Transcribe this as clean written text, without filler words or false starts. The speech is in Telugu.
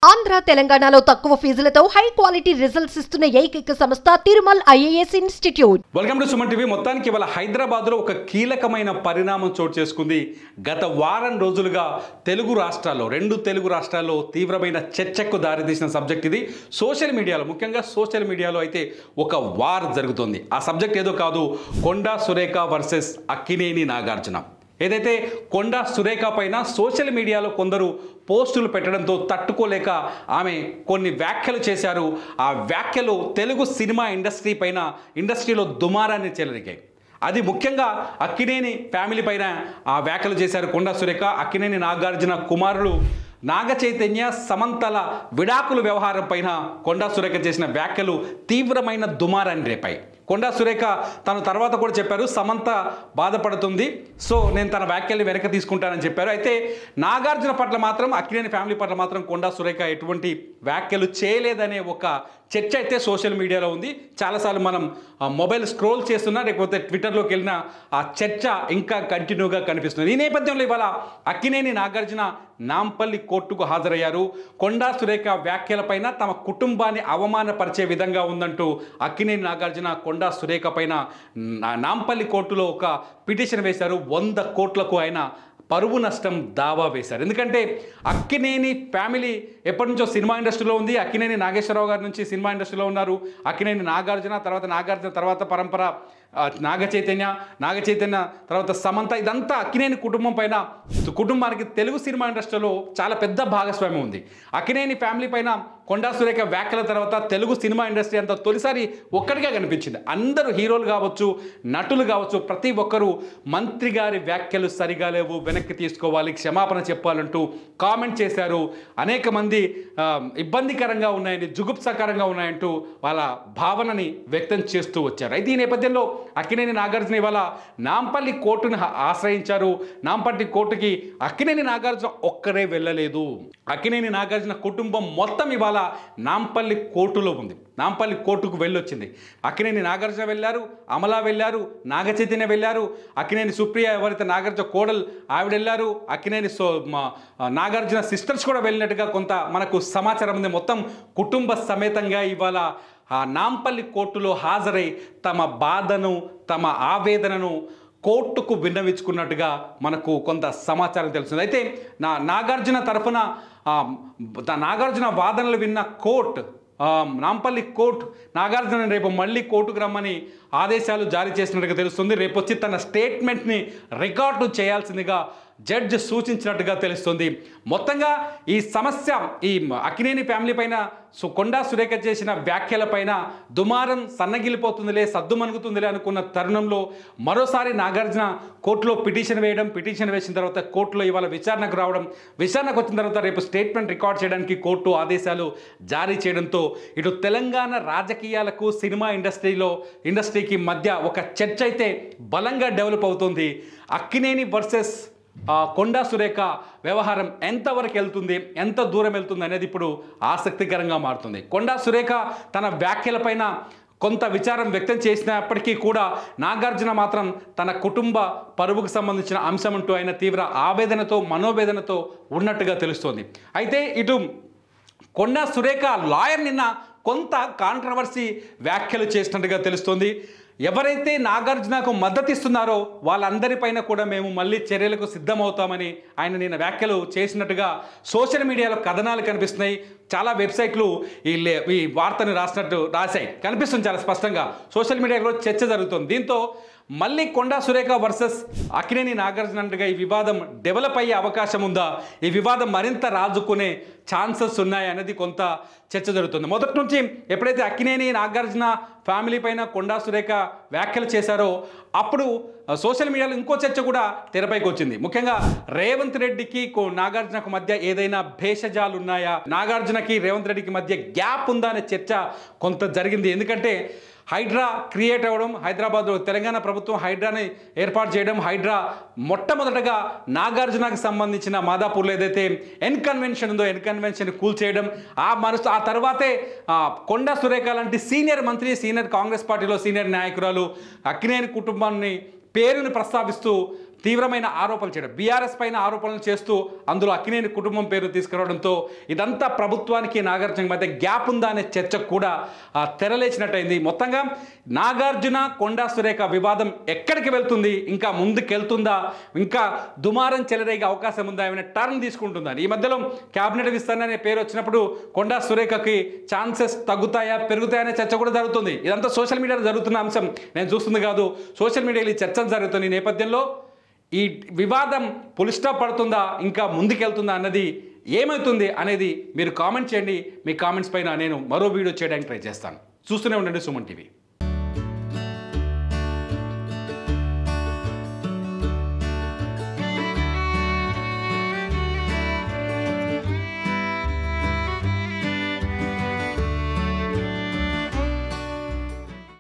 ఆంధ్ర తెలంగాణలో తక్కువ ఫీజులతో హై క్వాలిటీ రిజల్ట్స్ ఇస్తున్న ఏకైక సంస్థ Tirumal IAS institute. Welcome to Suman TV. మొత్తానికి ఇవాళ హైదరాబాద్లో ఒక కీలకమైన పరిణామం చోటు చేసుకుంది. గత వారం రోజులుగా రెండు తెలుగు రాష్ట్రాల్లో తీవ్రమైన చర్చకు దారితీసిన సబ్జెక్ట్ ఇది. సోషల్ మీడియాలో, ముఖ్యంగా సోషల్ మీడియాలో అయితే ఒక వార్ జరుగుతుంది. ఆ సబ్జెక్ట్ ఏదో కాదు, కొండా సురేఖ వర్సెస్ అక్కినేని నాగార్జున. ఏదైతే కొండా సురేఖ పైన సోషల్ మీడియాలో కొందరు పోస్టులు పెట్టడంతో తట్టుకోలేక ఆమె కొన్ని వ్యాఖ్యలు చేశారు. ఆ వ్యాఖ్యలు తెలుగు సినిమా ఇండస్ట్రీలో దుమారాన్ని చెలరిగాయి. అది ముఖ్యంగా అక్కినేని ఫ్యామిలీ పైన ఆ వ్యాఖ్యలు చేశారు కొండా సురేఖ. అక్కినేని నాగార్జున కుమారులు నాగ చైతన్య, సమంతల విడాకుల వ్యవహారం పైన కొండా సురేఖ చేసిన వ్యాఖ్యలు తీవ్రమైన దుమారాన్ని రేపాయి. కొండా సురేఖ తను తర్వాత కూడా చెప్పారు, సమంత బాధపడుతుంది, సో నేను తన వ్యాఖ్యల్ని వెనక్కి తీసుకుంటానని చెప్పారు. అయితే నాగార్జున పట్ల మాత్రం, అక్కినేని ఫ్యామిలీ పట్ల మాత్రం కొండా సురేఖ ఎటువంటి వ్యాఖ్యలు చేయలేదనే ఒక చర్చ అయితే సోషల్ మీడియాలో ఉంది. చాలాసార్లు మనం మొబైల్ స్క్రోల్ చేస్తున్నా, లేకపోతే ట్విట్టర్లోకి వెళ్ళిన ఆ చర్చ ఇంకా కంటిన్యూగా కనిపిస్తుంది. ఈ నేపథ్యంలో ఇవాళ అక్కినేని నాగార్జున నాంపల్లి కోర్టుకు హాజరయ్యారు. కొండా సురేఖ వ్యాఖ్యలపైన తమ కుటుంబాన్ని అవమానపరిచే విధంగా ఉందంటూ అక్కినేని నాగార్జున కొండా సురేఖ పైన నాంపల్లి కోర్టులో ఒక పిటిషన్ వేశారు. 100 కోట్లకు ఆయన పరువు నష్టం దావా వేశారు. ఎందుకంటే అక్కినేని ఫ్యామిలీ ఎప్పటి నుంచో సినిమా ఇండస్ట్రీలో ఉంది. అక్కినేని నాగేశ్వరరావు గారి నుంచి సినిమా ఇండస్ట్రీలో ఉన్నారు. అక్కినేని నాగార్జున తర్వాత పరంపర నాగ చైతన్య తర్వాత సమంత, ఇదంతా అక్కినేని కుటుంబానికి తెలుగు సినిమా ఇండస్ట్రీలో చాలా పెద్ద భాగస్వామ్యం ఉంది. అక్కినేని ఫ్యామిలీ పైన కొండా సురేఖ వ్యాఖ్యల తర్వాత తెలుగు సినిమా ఇండస్ట్రీ అంతా తొలిసారి ఒక్కటిగా కనిపించింది. అందరూ హీరోలు కావచ్చు, నటులు కావచ్చు, ప్రతి ఒక్కరూ మంత్రి గారి వ్యాఖ్యలు సరిగా లేవు, వెనక్కి తీసుకోవాలి, క్షమాపణ చెప్పాలంటూ కామెంట్ చేశారు. అనేక మంది ఇబ్బందికరంగా ఉన్నాయని, జుగుప్సకరంగా ఉన్నాయంటూ వాళ్ళ భావనని వ్యక్తం చేస్తూ వచ్చారు. అయితే ఈ నేపథ్యంలో అక్కినేని నాగార్జున ఇవాళ నాంపల్లి కోర్టును ఆశ్రయించారు. నాంపల్లి కోర్టుకి అక్కినేని నాగార్జున ఒక్కరే వెళ్ళలేదు. అక్కినేని నాగార్జున కుటుంబం మొత్తం ఇవాళ నాంపల్లి కోర్టులో ఉంది. నాంపల్లి కోర్టుకు వెళ్ళొచ్చింది. అక్కినేని నాగార్జున వెళ్ళారు, అమలా వెళ్ళారు, నాగ చైతన్య వెళ్ళారు, అక్కినేని సుప్రియ ఎవరైతే నాగార్జున కోడలు ఆవిడ వెళ్ళారు, అక్కినేని నాగార్జున సిస్టర్స్ కూడా వెళ్ళినట్టుగా కొంత మనకు సమాచారం ఉంది. మొత్తం కుటుంబ సమేతంగా ఇవాళ ఆ నాంపల్లి కోర్టులో హాజరై తమ బాధను, తమ ఆవేదనను కోర్టుకు విన్నవించుకున్నట్టుగా మనకు కొంత సమాచారం తెలుస్తుంది. అయితే నాగార్జున తరఫున నాగార్జున వాదనలు విన్న నాంపల్లి కోర్టు నాగార్జున రేపు మళ్ళీ కోర్టుకు రమ్మని ఆదేశాలు జారీ చేసినట్టుగా తెలుస్తుంది. రేపు వచ్చి తన స్టేట్మెంట్ని రికార్డు చేయాల్సిందిగా జడ్జి సూచించినట్టుగా తెలుస్తుంది. మొత్తంగా ఈ సమస్య, ఈ అక్కినేని ఫ్యామిలీ పైన కొండా సురేఖ చేసిన వ్యాఖ్యలపైన దుమారం సన్నగిలిపోతుందిలే, సద్దుమణుగుతుందిలే అనుకున్న తరుణంలో మరోసారి నాగార్జున కోర్టులో పిటిషన్ వేసిన తర్వాత కోర్టులో ఇవాళ విచారణకు వచ్చిన తర్వాత రేపు స్టేట్మెంట్ రికార్డ్ చేయడానికి కోర్టు ఆదేశాలు జారీ చేయడంతో ఇటు తెలంగాణ రాజకీయాలకు, సినిమా ఇండస్ట్రీకి మధ్య ఒక చర్చ అయితే బలంగా డెవలప్ అవుతుంది. అక్కినేని వర్సెస్ కొండా సురేఖ వ్యవహారం ఎంతవరకు వెళ్తుంది, ఎంత దూరం వెళ్తుంది అనేది ఇప్పుడు ఆసక్తికరంగా మారుతుంది. కొండా సురేఖ తన వ్యాఖ్యలపైన కొంత విచారం వ్యక్తం చేసినప్పటికీ కూడా నాగార్జున మాత్రం తన కుటుంబ పరువుకు సంబంధించిన అంశం అంటూ ఆయన తీవ్ర మనోవేదనతో ఉన్నట్టుగా తెలుస్తోంది. అయితే ఇటు కొండా సురేఖ లాయర్ నిన్న కొంత కాంట్రవర్సీ వ్యాఖ్యలు చేసినట్టుగా తెలుస్తోంది. ఎవరైతే నాగార్జునకు మద్దతు ఇస్తున్నారో వాళ్ళందరిపైన కూడా మేము మళ్ళీ చర్యలకు సిద్ధమవుతామని ఆయన నిన్న వ్యాఖ్యలు చేసినట్టుగా సోషల్ మీడియాలో కథనాలు కనిపిస్తున్నాయి. చాలా వెబ్సైట్లు ఈ వార్తను రాశాయి, కనిపిస్తుంది చాలా స్పష్టంగా. సోషల్ మీడియాలో చర్చ జరుగుతుంది. దీంతో మళ్ళీ కొండా సురేఖ వర్సెస్ అక్కినేని నాగార్జున ఈ వివాదం డెవలప్ అయ్యే అవకాశం ఉందా, ఈ వివాదం మరింత రాజుకునే ఛాన్సెస్ ఉన్నాయి అనేది కొంత చర్చ జరుగుతుంది. మొదటి నుంచి ఎప్పుడైతే అక్కినేని నాగార్జున ఫ్యామిలీ పైన కొండా సురేఖ వ్యాఖ్యలు చేశారో అప్పుడు సోషల్ మీడియాలో ఇంకో చర్చ కూడా తెరపైకి వచ్చింది. ముఖ్యంగా రేవంత్ రెడ్డికి నాగార్జునకు మధ్య ఏదైనా భేషజాలు ఉన్నాయా, నాగార్జునకి రేవంత్ రెడ్డికి మధ్య గ్యాప్ ఉందా అనే చర్చ కొంత జరిగింది. ఎందుకంటే హైడ్రా క్రియేట్ అవ్వడం, హైదరాబాద్లో తెలంగాణ ప్రభుత్వం హైడ్రాని ఏర్పాటు చేయడం, హైడ్రా మొట్టమొదటగా నాగార్జునకి సంబంధించిన మాదాపూర్లో ఏదైతే ఎన్కన్వెన్షన్ ఉందో ఎన్కన్వెన్షన్ కూల్చేయడం, ఆ తర్వాతే కొండా సురేఖ లాంటి సీనియర్ కాంగ్రెస్ పార్టీలో సీనియర్ నాయకురాలు అక్కినేని కుటుంబాన్ని పేరుని ప్రస్తావిస్తూ తీవ్రమైన ఆరోపణలు చేయడం, బీఆర్ఎస్ పైన ఆరోపణలు చేస్తూ అందులో అక్కినేని కుటుంబం పేరు తీసుకురావడంతో ఇదంతా ప్రభుత్వానికి నాగార్జున మధ్య గ్యాప్ ఉందా అనే చర్చకు కూడా తెరలేచినట్టయింది. మొత్తంగా నాగార్జున కొండా సురేఖ వివాదం ఎక్కడికి వెళ్తుంది, ఇంకా ముందుకెళ్తుందా, ఇంకా దుమారం చెలరేగే అవకాశం ఉందా, ఏమైనా టర్న్ తీసుకుంటుందా? ఈ మధ్యలో క్యాబినెట్ విస్తరణ అనే పేరు వచ్చినప్పుడు కొండా సురేఖకి ఛాన్సెస్ తగ్గుతాయా పెరుగుతాయా అనే చర్చ కూడా జరుగుతుంది. ఇదంతా సోషల్ మీడియాలో జరుగుతున్న అంశం, నేను చూస్తుంది కాదు. సోషల్ మీడియాలో ఈ చర్చలు జరుగుతున్న ఈ నేపథ్యంలో ఈ వివాదం పులి స్టాప్ పడుతుందా, ఇంకా ముందుకెళ్తుందా అన్నది ఏమవుతుంది అనేది మీరు కామెంట్ చేయండి. మీ కామెంట్స్ పైన నేను మరో వీడియో చేయడానికి ట్రై చేస్తాను. చూస్తూనే ఉండండి సుమన్ టీవీ.